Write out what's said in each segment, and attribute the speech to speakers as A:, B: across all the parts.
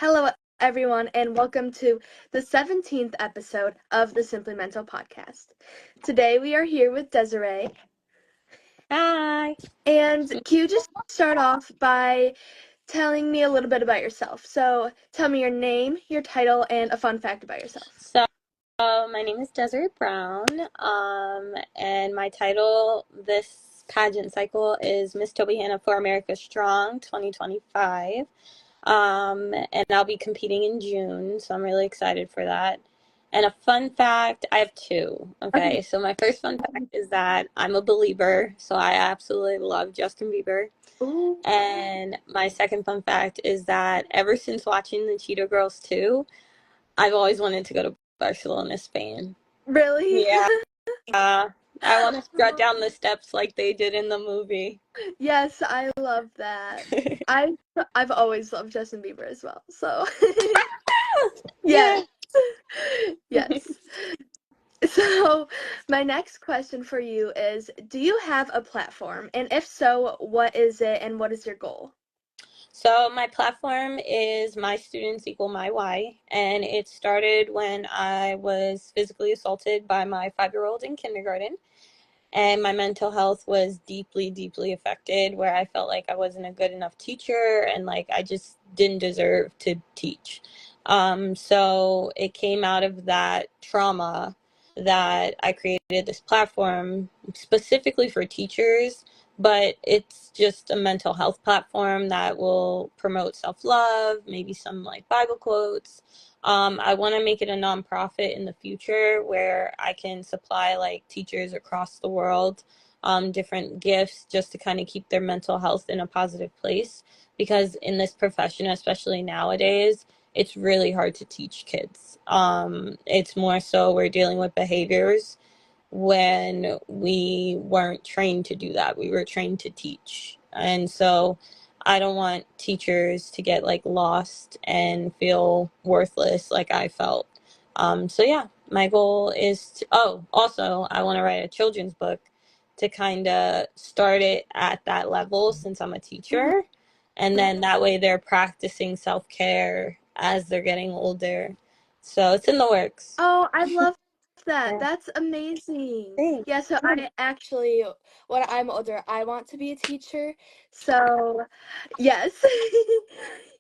A: Hello, everyone, and welcome to the 17th episode of the Simply Mental podcast. Today we are here with Desiree.
B: Hi.
A: And can you just start off by telling me a little bit about yourself? So tell me your name, your title, and a fun fact about yourself.
B: So, my name is Desiree Brown, and my title this pageant cycle is Miss Toby Hannah for America Strong 2025. And I'll be competing in June, so I'm really excited for that. And a fun fact, I have two. Okay, so my first fun fact is that I'm a believer, so I absolutely love Justin Bieber.
A: Ooh.
B: And my second fun fact is that ever since watching the Cheetah Girls 2, I've always wanted to go to Barcelona, Spain.
A: Really?
B: Yeah. I want to strut down the steps like they did in the movie.
A: Yes, I love that. I've always loved Justin Bieber as well. So
B: Yeah.
A: yes. Yes. So, my next question for you is, do you have a platform? And if so, what is it and what is your goal?
B: So my platform is My Students Equal My Why, and it started when I was physically assaulted by my 5-year-old in kindergarten, and my mental health was deeply, deeply affected, where I felt like I wasn't a good enough teacher and like I just didn't deserve to teach. So it came out of that trauma that I created this platform specifically for teachers, but it's just a mental health platform that will promote self-love, maybe some like Bible quotes. I want to make it a nonprofit in the future where I can supply like teachers across the world different gifts just to kind of keep their mental health in a positive place. Because in this profession, especially nowadays, it's really hard to teach kids. It's more so we're dealing with behaviors when we weren't trained to do that. We were trained to teach. And so I don't want teachers to get like lost and feel worthless like I felt. So yeah, my goal is to, also I want to write a children's book to kind of start it at that level since I'm a teacher. And then that way they're practicing self-care as they're getting older. So it's in the works.
A: Oh, I love that.
B: Yeah.
A: That's amazing.
B: Thanks.
A: Yeah, so I actually, when I'm older, I want to be a teacher. So, yes.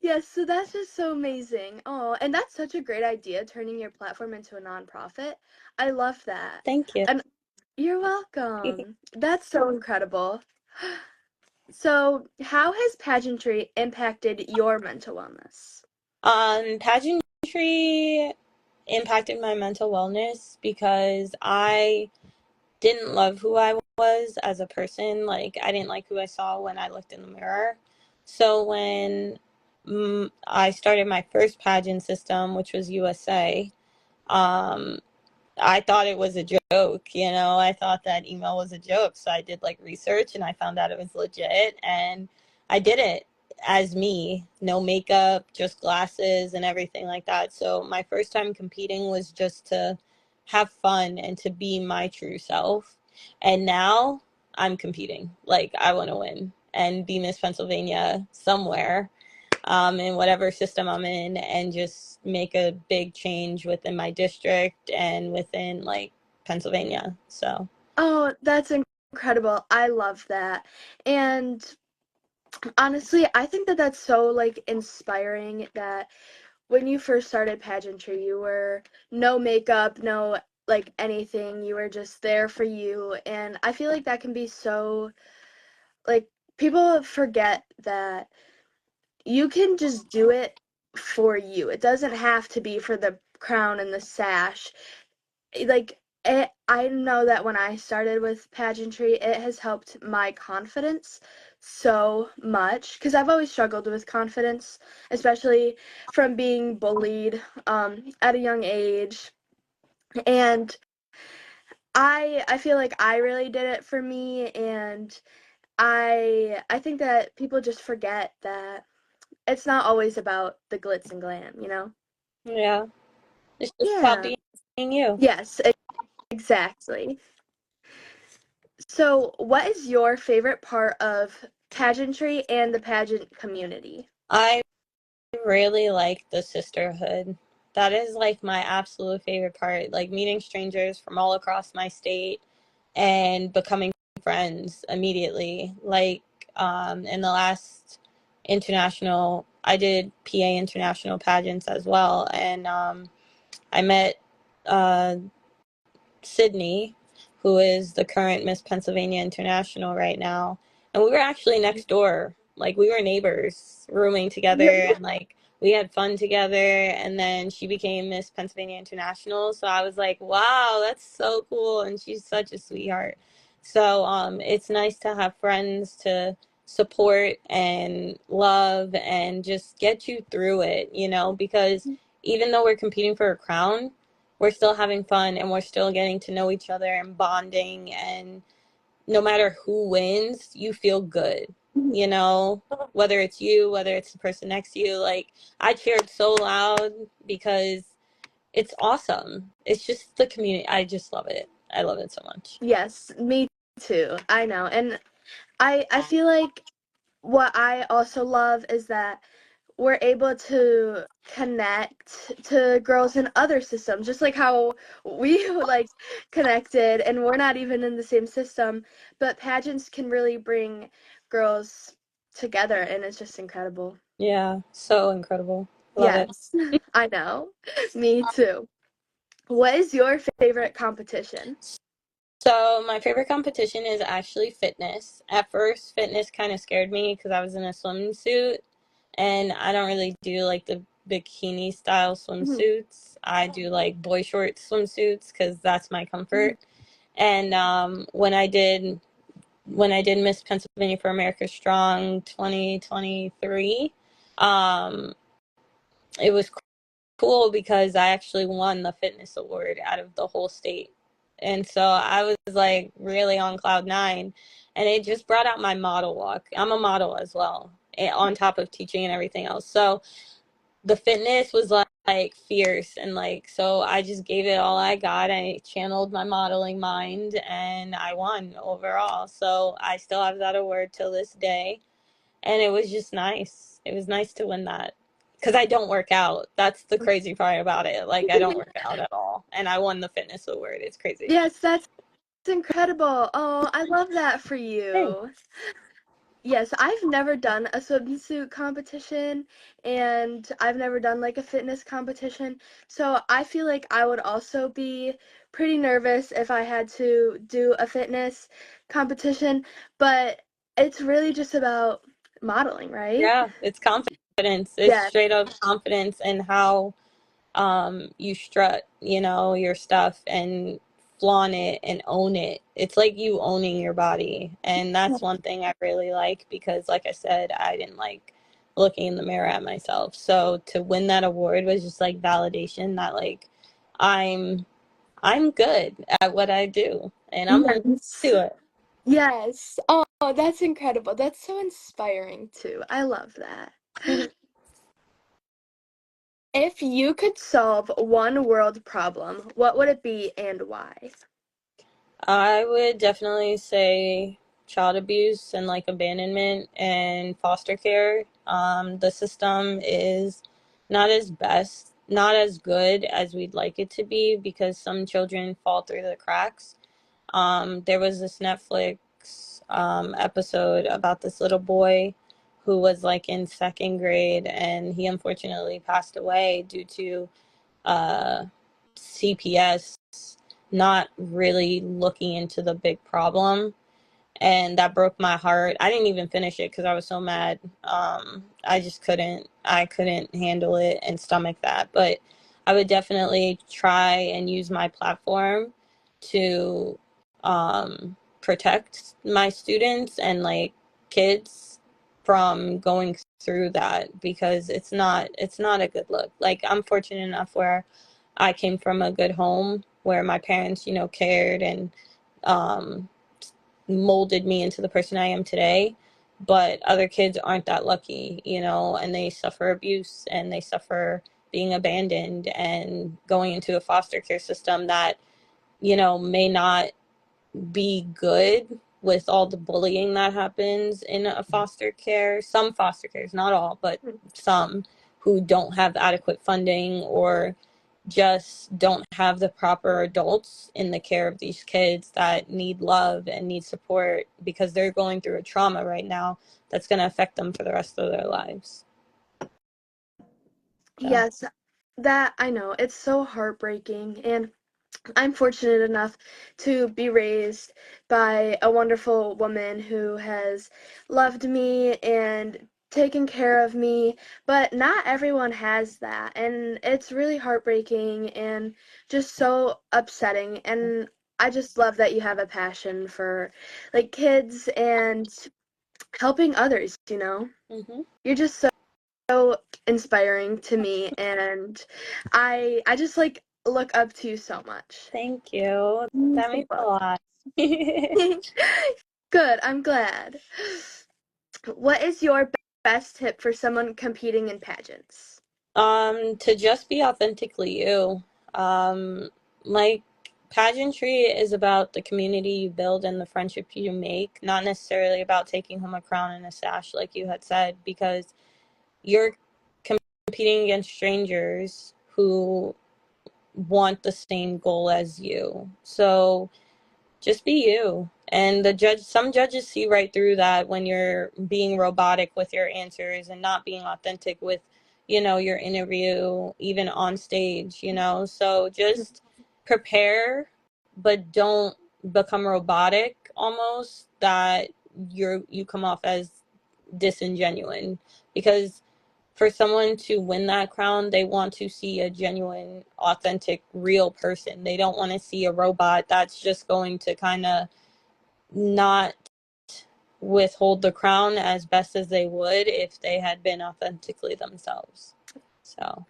A: Yes, so that's just so amazing. Oh, and that's such a great idea, turning your platform into a nonprofit. I love that.
B: Thank you.
A: And you're welcome. That's so incredible. So, how has pageantry impacted your mental wellness?
B: Pageantry impacted my mental wellness because I didn't love who I was as a person. Like, I didn't like who I saw when I looked in the mirror. So, when I started my first pageant system, which was USA, um, I thought it was a joke, you know. I thought that email was a joke. So I did like research and I found out it was legit and I did it as me, no makeup, just glasses and everything like that. So my first time competing was just to have fun and to be my true self. And now I'm competing. Like I want to win and be Miss Pennsylvania somewhere in whatever system I'm in and just make a big change within my district and within like Pennsylvania. So,
A: Oh, that's incredible. I love that. And honestly, I think that that's so like inspiring that when you first started pageantry, you were no makeup, no like anything. You were just there for you. And I feel like that can be so like people forget that you can just do it for you. It doesn't have to be for the crown and the sash. Like I know that when I started with pageantry, it has helped my confidence so much because I've always struggled with confidence, especially from being bullied at a young age. And I feel like I really did it for me, and I think that people just forget that it's not always about the glitz and glam, you know?
B: yeah, it's just about
A: Yeah.
B: being you.
A: Yes, exactly. So, what is your favorite part of pageantry and the pageant community?
B: I really like the sisterhood. That is like my absolute favorite part, like meeting strangers from all across my state and becoming friends immediately. Like in the last international, I did PA international pageants as well, and I met uh, Sydney, who is the current Miss Pennsylvania International right now. And we were actually next door. Like we were neighbors, rooming together, and like we had fun together. And then she became Miss Pennsylvania International. So I was like, wow, that's so cool. And she's such a sweetheart. So it's nice to have friends to support and love and just get you through it, you know, because even though we're competing for a crown, we're still having fun and we're still getting to know each other and bonding, and no matter who wins, you feel good, you know, whether it's you, whether it's the person next to you. Like I cheered so loud because it's awesome. It's just the community. I just love it. I love it so much.
A: Yes, me too. I know. And I feel like what I also love is that we're able to connect to girls in other systems, just like how we like connected and we're not even in the same system, but pageants can really bring girls together and it's just incredible.
B: Yeah, so incredible. Love it.
A: Yes, I know. Me too. What is your favorite competition?
B: So my favorite competition is actually fitness. At first, fitness kind of scared me because I was in a swimsuit, and I don't really do like the bikini style
A: Mhm.
B: swimsuits. I do like boy short swimsuits because that's my comfort. And when I did Miss Pennsylvania for America Strong 2023, um, it was cool because I actually won the fitness award out of the whole state. And so I was like really on cloud nine, and it just brought out my model walk. I'm a model as well, on top of teaching and everything else. So the fitness was like fierce, and like so I just gave it all I got. I channeled my modeling mind and I won overall. So I still have that award till this day, and it was just nice. It was nice to win that because I don't work out. That's the crazy part about it. Like I don't work out at all, and I won the fitness award. It's crazy.
A: Yes, that's incredible. Oh, I love that for
B: Thanks.
A: you. Yes, I've never done a swimsuit competition and I've never done like a fitness competition. So I feel like I would also be pretty nervous if I had to do a fitness competition, but it's really just about modeling, right?
B: Yeah, it's confidence. It's
A: Yeah.
B: straight up confidence in how you strut, you know, your stuff and flaunt it and own it. It's like you owning your body. And that's one thing I really like because like I said, I didn't like looking in the mirror at myself. So to win that award was just like validation that like I'm I'm good at what I do and I'm gonna
A: Yes.
B: do it.
A: Yes. Oh, that's incredible. That's so inspiring too. I love that. If you could solve one world problem, what would it be and why?
B: I would definitely say child abuse and like abandonment and foster care. The system is not as good as we'd like it to be because some children fall through the cracks. There was this Netflix episode about this little boy who was like in second grade, and he unfortunately passed away due to uh, CPS not really looking into the big problem, and that broke my heart. I didn't even finish it because I was so mad. I just couldn't handle it and stomach that. But I would definitely try and use my platform to protect my students and like kids from going through that because it's not a good look. Like I'm fortunate enough where I came from a good home where my parents, you know, cared and um, molded me into the person I am today. But other kids aren't that lucky, you know, and they suffer abuse and they suffer being abandoned and going into a foster care system that, you know, may not be good with all the bullying that happens in a foster care. Some foster cares, not all, but some who don't have adequate funding or just don't have the proper adults in the care of these kids that need love and need support because they're going through a trauma right now that's going to affect them for the rest of their lives. So,
A: Yes, that I know. It's so heartbreaking. And I'm fortunate enough to be raised by a wonderful woman who has loved me and taken care of me, but not everyone has that. And it's really heartbreaking and just so upsetting. And I just love that you have a passion for like kids and helping others, you know?
B: hmm.
A: You're just so inspiring to me, and I just like look up to you so much.
B: Thank you. That
A: So
B: means a
A: fun.
B: lot.
A: Good, I'm glad. What is your best tip for someone competing in pageants?
B: To just be authentically you. Um, like pageantry is about the community you build and the friendship you make, not necessarily about taking home a crown and a sash, like you had said, because you're competing against strangers who want the same goal as you. So just be you. And some judges see right through that when you're being robotic with your answers and not being authentic with, your interview, even on stage, So just prepare, but don't become robotic almost that you come off as disingenuine because for someone to win that crown, they want to see a genuine, authentic, real person. They don't want to see a robot that's just going to kind of not withhold the crown as best as they would if they had been authentically themselves. So,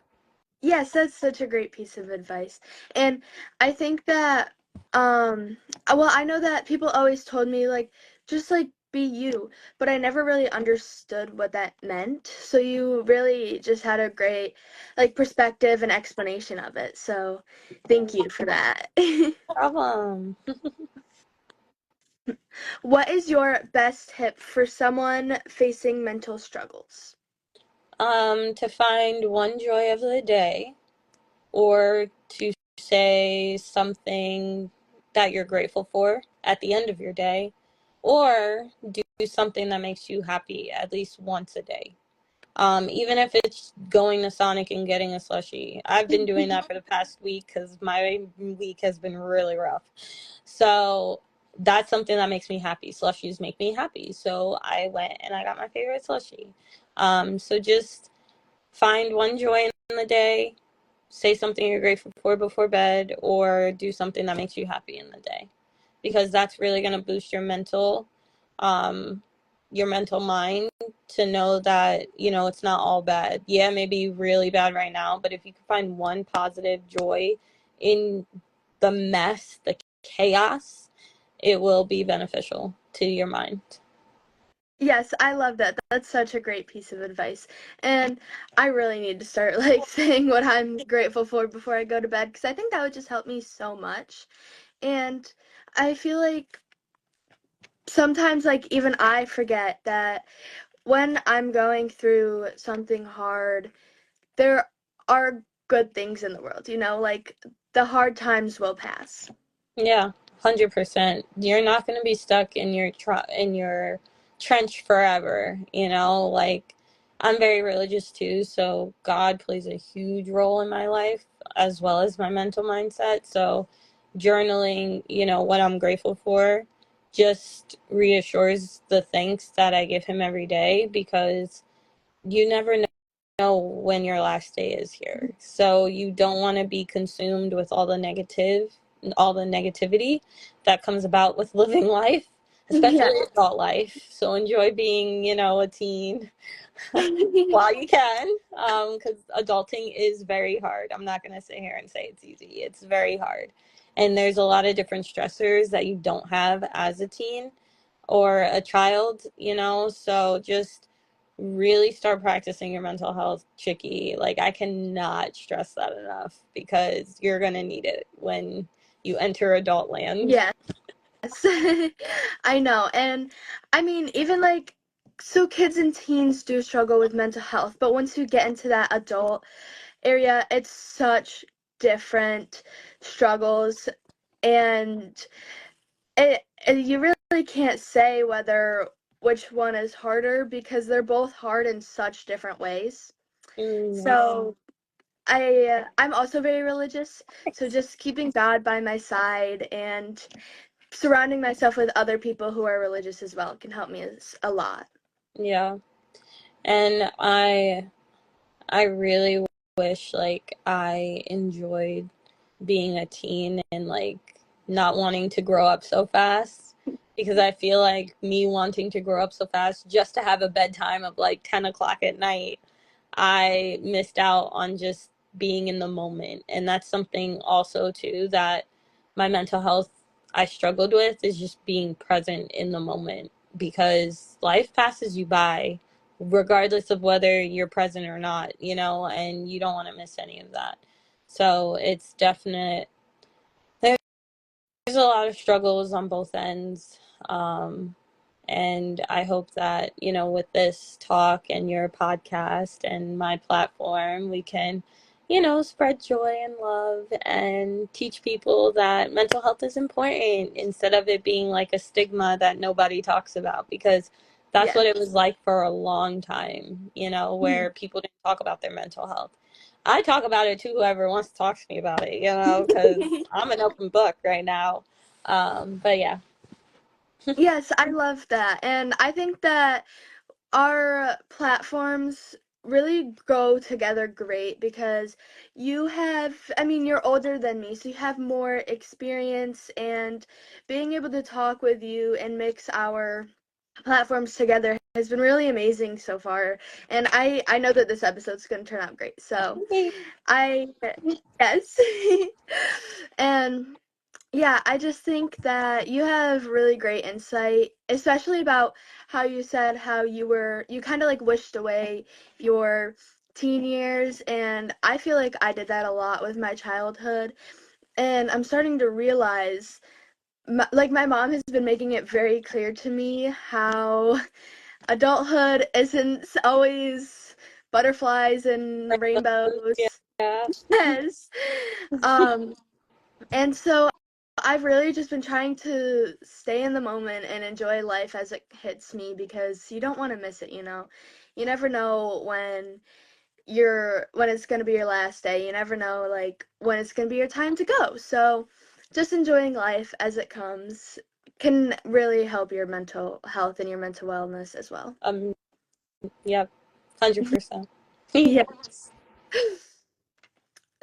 A: Yes, that's such a great piece of advice. And I think that um well, I know that people always told me like just like be you, but I never really understood what that meant. So you really just had a great like perspective and explanation of it. So thank you for that.
B: no problem.
A: What is your best tip for someone facing mental struggles?
B: To find one joy of the day or to say something that you're grateful for at the end of your day, or do something that makes you happy at least once a day. Even if it's going to Sonic and getting a slushie. I've been doing that for the past week because my week has been really rough. So that's something that makes me happy. Slushies make me happy. So I went and I got my favorite slushie. So just find one joy in the day, say something you're grateful for before bed, or do something that makes you happy in the day, because that's really going to boost um, your mental mind to know that it's not all bad. Yeah, it may be really bad right now, but if you can find one positive joy in the mess, the chaos, it will be beneficial to your mind.
A: Yes, I love that. That's such a great piece of advice. And I really need to start like saying what I'm grateful for before I go to bed because I think that would just help me so much. And I feel like sometimes like even I forget that when I'm going through something hard, there are good things in the world, you know, like the hard times will pass.
B: Yeah, 100%. You're not going to be stuck in your trench forever, Like I'm very religious too, so God plays a huge role in my life as well as my mental mindset. So journaling, what I'm grateful for just reassures the thanks that I give him every day because you never know when your last day is here. So you don't want to be consumed with all the negativity that comes about with living life,
A: Yeah.
B: especially adult life. So enjoy being, a teen while you can, because adulting is very hard. I'm not going to sit here and say it's easy. It's very hard. And there's a lot of different stressors that you don't have as a teen or a child, so just really start practicing your mental health, Chicky. Like, I cannot stress that enough because you're going to need it when you enter adult land.
A: Yes. I know. And I mean, even like so kids and teens do struggle with mental health, but once you get into that adult area, it's such different struggles, and you really can't say whether which one is harder because they're both hard in such different ways.
B: Mm,
A: So I'm also very religious, so just keeping God by my side and surrounding myself with other people who are religious as well can help me a lot.
B: yeah. And I really wish like I enjoyed being a teen and like not wanting to grow up so fast, because I feel like me wanting to grow up so fast just to have a bedtime of like 10 o'clock at night, I missed out on just being in the moment. And that's something also too that my mental health I struggled with, is just being present in the moment, because life passes you by regardless of whether you're present or not, and you don't want to miss any of that. So it's definite. There's a lot of struggles on both ends. Um, and I hope that, with this talk and your podcast and my platform, we can, spread joy and love and teach people that mental health is important instead of it being like a stigma that nobody talks about, because that's
A: Yeah.
B: what it was like for a long time, where people didn't talk about their mental health. I talk about it to whoever wants to talk to me about it, because I'm an open book right now. But yeah.
A: Yes, I love that. And I think that our platforms really go together great because I mean, you're older than me, so you have more experience, and being able to talk with you and mix our platforms together has been really amazing so far. And I know that this episode's going to turn out great. So I, yes. And yeah, I just think that you have really great insight, especially about how you said how you kind of like wished away your teen years, and I feel like I did that a lot with my childhood, and I'm starting to realize, like my mom has been making it very clear to me how adulthood isn't always butterflies and rainbows.
B: Yeah.
A: Yes. Um, and so I've really just been trying to stay in the moment and enjoy life as it hits me because you don't want to miss it, you know. You never know when it's going to be your last day. You never know like when it's going to be your time to go. So just enjoying life as it comes can really help your mental health and your mental wellness as well.
B: Um, yep, 100%.
A: Yes.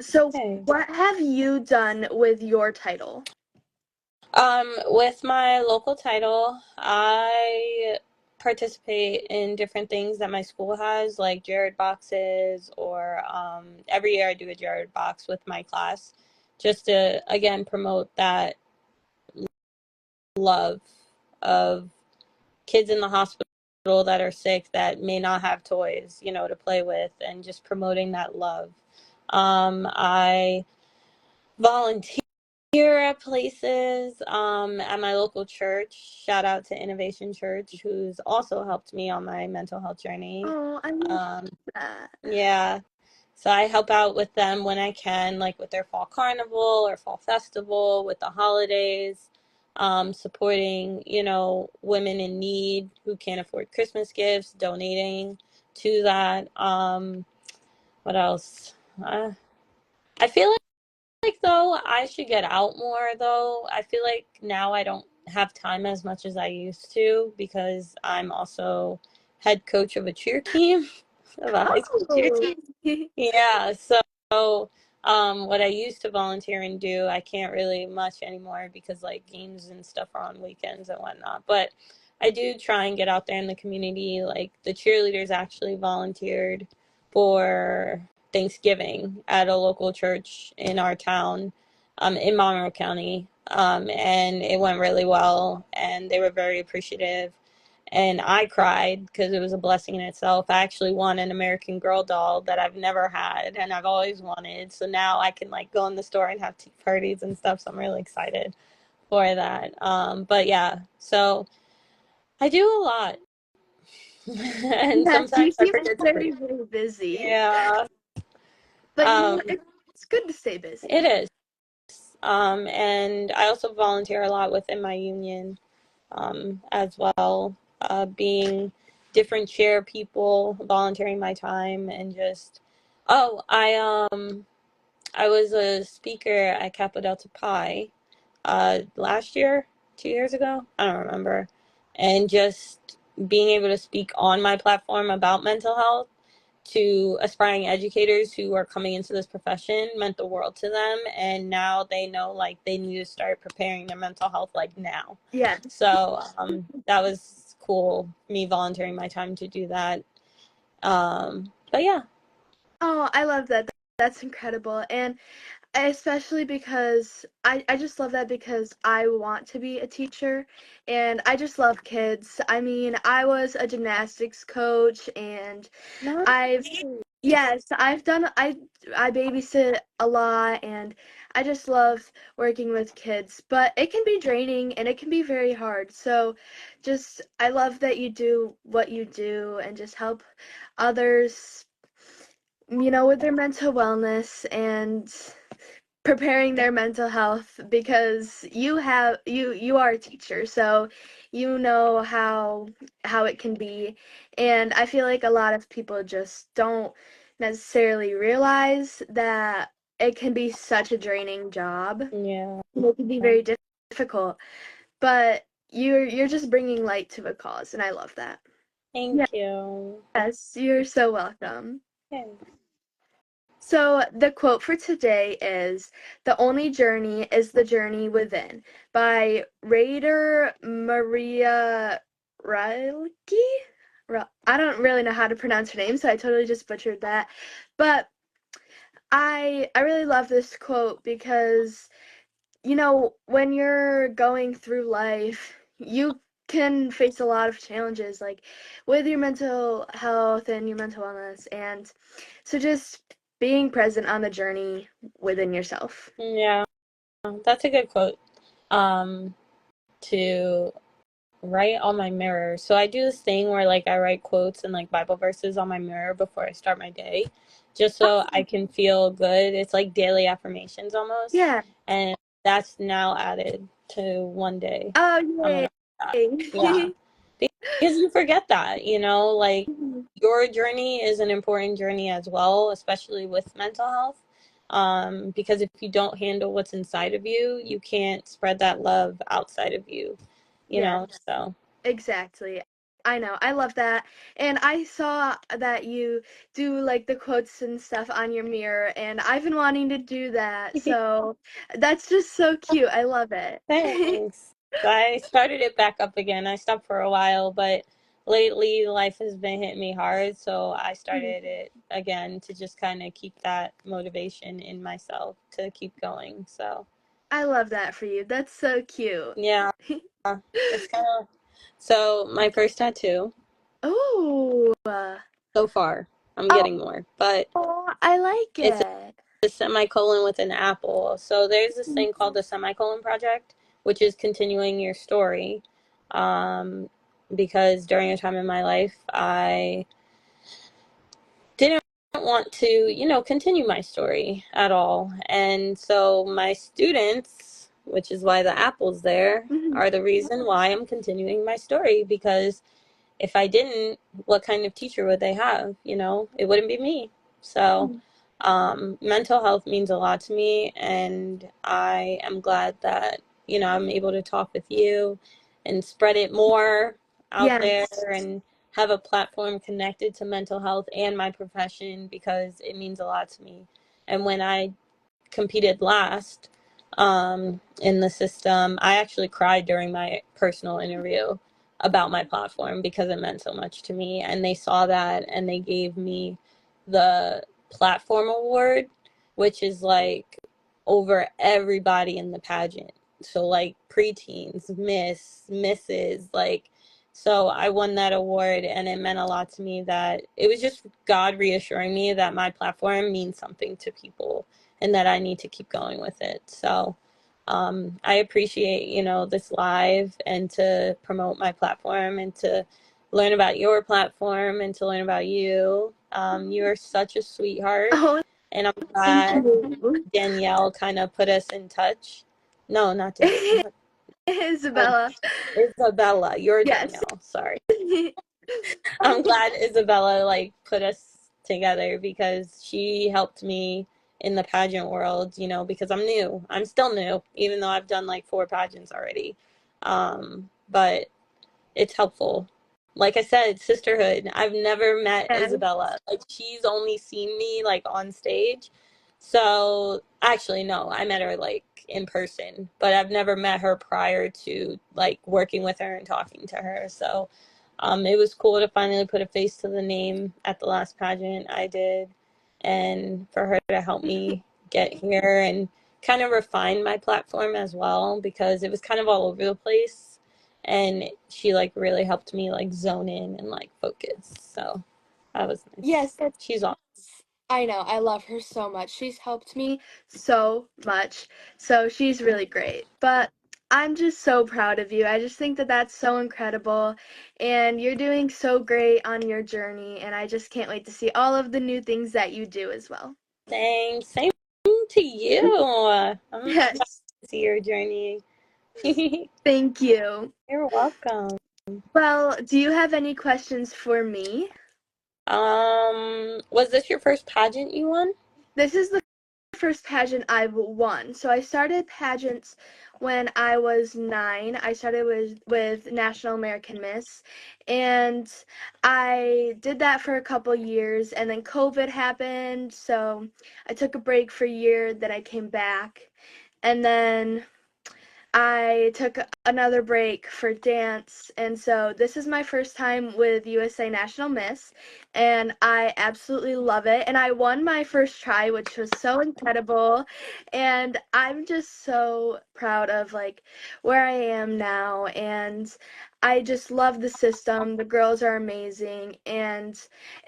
A: So
B: Okay.
A: what have you done with your title?
B: With my local title, I participate in different things that my school has, like Jared boxes, or every year I do a Jared box with my class, just to again promote that love of kids in the hospital that are sick that may not have toys, to play with, and just promoting that love. I volunteer at places, at my local church. Shout out to Innovation Church, who's also helped me on my mental health journey.
A: Oh, I love
B: Um,
A: that.
B: yeah, so I help out with them when I can, like with their fall carnival or fall festival, with the holidays, supporting, women in need who can't afford Christmas gifts, donating to that. What else? I feel like though I should get out more though. I feel like now I don't have time as much as I used to, because I'm also head coach of a cheer team, of a high school cheer
A: Oh.
B: team. Yeah, so what I used to volunteer and do, I can't really much anymore because like games and stuff are on weekends and whatnot. But I do try and get out there in the community. Like the cheerleaders actually volunteered for Thanksgiving at a local church in our town, in Monroe County. And it went really well, and they were very appreciative, and I cried because it was a blessing in itself. I actually won an American Girl doll that I've never had and I've always wanted. So now I can like go in the store and have tea parties and stuff. So I'm really excited for that. But yeah, so I do a lot. And
A: Yes, you
B: sometimes I
A: seem
B: forget to
A: very,
B: breathe.
A: very busy.
B: Yeah.
A: But
B: Um,
A: it's good to stay
B: it
A: busy.
B: is. And I also volunteer a lot within my union, as well, being different chair people, volunteering my time, and just, oh, I was a speaker at Kappa Delta Pi, last year, 2 years ago, I don't remember, and just being able to speak on my platform about mental health to aspiring educators who are coming into this profession meant the world to them, and now they know like they need to start preparing their mental health like now.
A: Yeah.
B: So that was cool, me volunteering my time to do that. But yeah.
A: Oh, I love that. That's incredible. And especially because I just love that because I want to be a teacher and I just love kids. I mean, I was a gymnastics coach and
B: No.
A: I've yes, I babysit a lot and I just love working with kids, but it can be draining and it can be very hard. So just I love that you do what you do and just help others, with their mental wellness and preparing their mental health because you are a teacher, so you know how it can be. And I feel like a lot of people just don't necessarily realize that it can be such a draining job.
B: Yeah.
A: It can be very difficult, but you're just bringing light to a cause, and I love that.
B: Thank you.
A: Yes, you're so welcome.
B: Okay.
A: So the quote for today is "The only journey is the journey within" by Raider Maria Rilke. I don't really know how to pronounce her name, so I totally just butchered that. But I really love this quote because when you're going through life, you can face a lot of challenges like with your mental health and your mental wellness, and so just being present on the journey within yourself.
B: Yeah, that's a good quote. Um, to write on my mirror. So I do this thing where like I write quotes and like Bible verses on my mirror before I start my day, just so I can feel good. It's like daily affirmations almost.
A: Yeah.
B: And that's now added to one day.
A: Oh,
B: I'm
A: yay.
B: gonna do that. Yeah. Because you forget that, like your journey is an important journey as well, especially with mental health. Because if you don't handle what's inside of you, you can't spread that love outside of you,
A: Yeah,
B: so.
A: exactly. I know. I love that. And I saw that you do like the quotes and stuff on your mirror, and I've been wanting to do that. So that's just so cute. I love it.
B: Thanks. I started it back up again. I stopped for a while, but lately life has been hitting me hard, so I started it again to just kind of keep that motivation in myself to keep going. So,
A: I love that for you. That's so cute.
B: yeah, it's kind of so my first tattoo
A: Oh,
B: so far. I'm
A: oh,
B: getting more, but
A: I like
B: it's
A: it.
B: a semicolon with an apple. So there's this thing called the Semicolon Project, which is continuing your story. Um, because during a time in my life, I didn't want to, continue my story at all. And so my students, which is why the apple's there,
A: Mhm.
B: are the reason why I'm continuing my story because if I didn't, what kind of teacher would they have? It wouldn't be me. So, mental health means a lot to me, and I am glad that, I'm able to talk with you and spread it more out there
A: Yes.
B: and have a platform connected to mental health and my profession because it means a lot to me. And when I competed last, in the system, I actually cried during my personal interview about my platform because it meant so much to me. And they saw that and they gave me the platform award, which is like over everybody in the pageant. So, like preteens, misses, like, so I won that award and it meant a lot to me that it was just God reassuring me that my platform means something to people and that I need to keep going with it. So I appreciate, this live and to promote my platform and to learn about your platform and to learn about you. You are such a sweetheart,
A: Oh,
B: and I'm
A: thank
B: glad
A: you.
B: Danielle kind of put us in touch. No, not um,
A: Isabella.
B: Isabella. You're
A: Yes.
B: Danielle. Sorry. I'm glad Isabella like put us together because she helped me in the pageant world, because I'm new. I'm still new, even though I've done like 4 pageants already. But it's helpful. Like I said, sisterhood. I've never met
A: Yes.
B: Isabella. Like she's only seen me like on stage. So actually no, I met her like in person, but I've never met her prior to like working with her and talking to her. So it was cool to finally put a face to the name at the last pageant I did and for her to help me get here and kind of refine my platform as well because it was kind of all over the place and she like really helped me like zone in and like focus. So that was nice.
A: Yes, that's
B: She's awesome.
A: I know. I love her so much. She's helped me so much. So she's really great. But I'm just so proud of you. I just think that that's so incredible. And you're doing so great on your journey. And I just can't wait to see all of the new things that you do as well.
B: Thanks. Same to you. I'm excited
A: Yes.
B: to see your journey.
A: Thank you.
B: You're welcome.
A: Well, do you have any questions for me?
B: Was this your first pageant you won?
A: This is the first pageant I've won. So I started pageants when I was 9. I started with National American Miss, and I did that for a couple years, and then COVID happened, so I took a break for a year, then I came back, and then I took another break for dance, and so this is my first time with USA National Miss, and I absolutely love it. And I won my first try, which was so incredible, and I'm just so proud of like where I am now, and I just love the system. The girls are amazing, and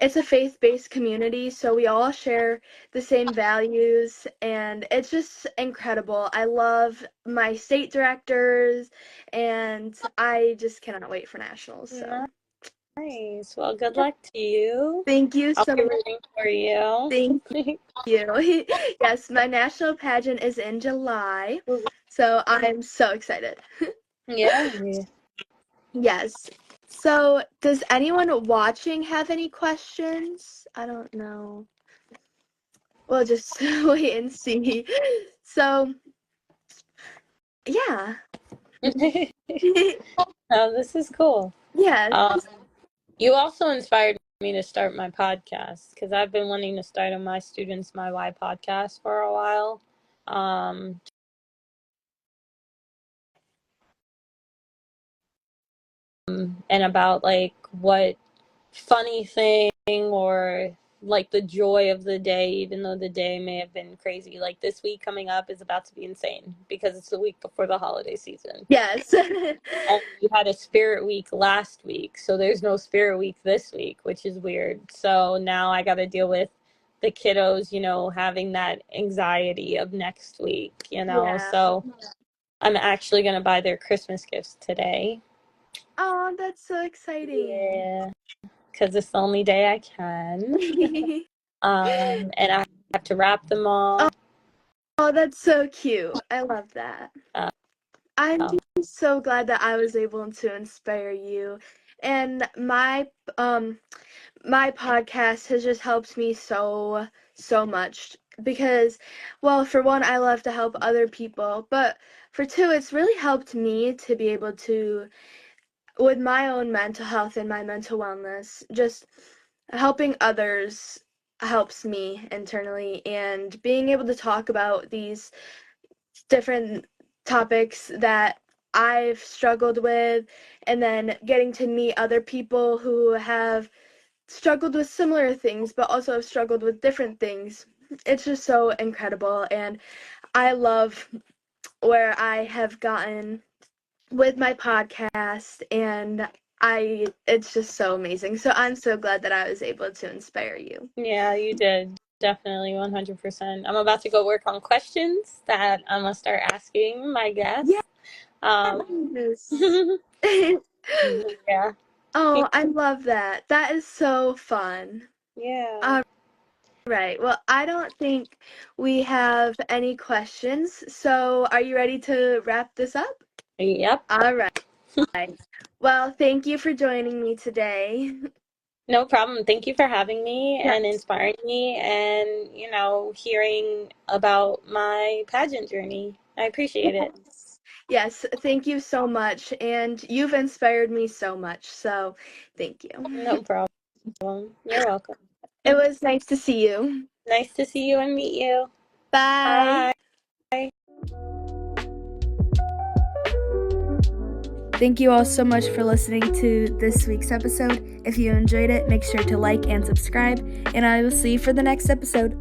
A: it's a faith-based community, so we all share the same values, and it's just incredible. I love my state directors, and I just cannot wait for nationals. So
B: Nice. Well, good luck to you.
A: thank you
B: I'll
A: so
B: be
A: much.
B: rooting for you.
A: Thank you. Yes, my national pageant is in July, so I'm so excited.
B: Yeah.
A: Yes. So, does anyone watching have any questions? I don't know. We'll just wait and see. So, yeah.
B: Oh, this is cool.
A: Yes.
B: Um, you also inspired me to start my podcast because I've been wanting to start on my Students My Why podcast for a while. Um, and about like what funny thing or like the joy of the day, even though the day may have been crazy. Like this week coming up is about to be insane because it's the week before the holiday season.
A: Yes.
B: And we had a spirit week last week, so there's no spirit week this week, which is weird. So now I got to deal with the kiddos, having that anxiety of next week.
A: Yeah.
B: So I'm actually going to buy their Christmas gifts today.
A: Oh, that's so exciting.
B: Yeah, because it's the only day I can. And I have to wrap them
A: Oh,
B: all.
A: that's so cute. I love that.
B: Uh,
A: I'm
B: so,
A: just so glad that I was able to inspire you. And my podcast has just helped me so much because, well, for one, I love to help other people, but for two, it's really helped me to be able to, with my own mental health and my mental wellness, just helping others helps me internally, and being able to talk about these different topics that I've struggled with, and then getting to meet other people who have struggled with similar things but also have struggled with different things. It's just so incredible, and I love where I have gotten with my podcast, and it's just so amazing. So I'm so glad that I was able to inspire you.
B: yeah, you did. Definitely 100%. I'm about to go work on questions that I'm going to start asking my guests. Um,
A: Yes.
B: yeah.
A: Oh, I love that. That is so fun.
B: Yeah.
A: All right. Well, I don't think we have any questions. So, are you ready to wrap this up?
B: Yep.
A: All right. Well, thank you for joining me today.
B: No problem. Thank you for having me and
A: Yes.
B: inspiring me and, hearing about my pageant journey. I appreciate it.
A: Yes. Yes, thank you so much. And you've inspired me so much. So, thank
B: No
A: you.
B: problem. You're welcome.
A: It was nice to see you.
B: Nice to see you and meet you.
A: Bye.
B: Bye.
A: Thank you all so much for listening to this week's episode. If you enjoyed it, make sure to like and subscribe, and I will see you for the next episode.